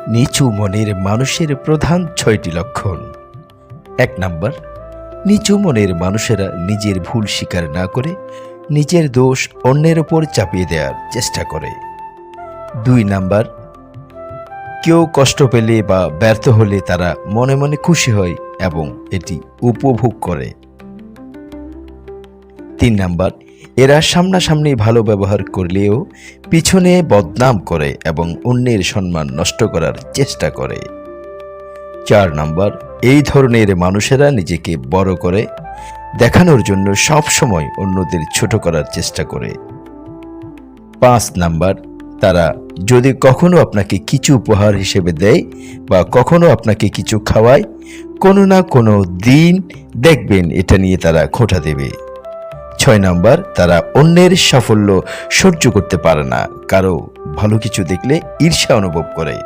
নিচু মনের মানুষের প্রধান 6টি লক্ষণ। 1 নাম্বার, নিচু মনের মানুষেরা নিজের ভুল স্বীকার না করে নিজের দোষ অন্যের ওপর চাপিয়ে দেওয়ার চেষ্টা করে। 2 নাম্বার, কেউ কষ্ট পেলে বা ব্যর্থ হলে তারা মনে মনে খুশি হয় এবং এটি উপভোগ করে। 3 নাম্বার, এরা সামনাসামনি ভালো ব্যবহার করলেও পিছনে বদনাম করে এবং অন্যের সম্মান নষ্ট করার চেষ্টা করে। 4 নাম্বার, এই ধরনের মানুষেরা নিজেকে বড় করে দেখানোর জন্য সব সময় অন্যদের ছোট করার চেষ্টা করে। 5 নাম্বার, তারা যদি কখনো আপনাকে কিছু উপহার হিসেবে দেয় বা কখনো আপনাকে কিছু খাওয়ায়, কোনো না কোনো দিন দেখবেন এটা নিয়ে তারা খোঁটা দেবে। 6 নাম্বার, তারা অন্যের সাফল্য সহ্য করতে পারে না, কারো ভালো কিছু দেখলে ঈর্ষা অনুভব করে।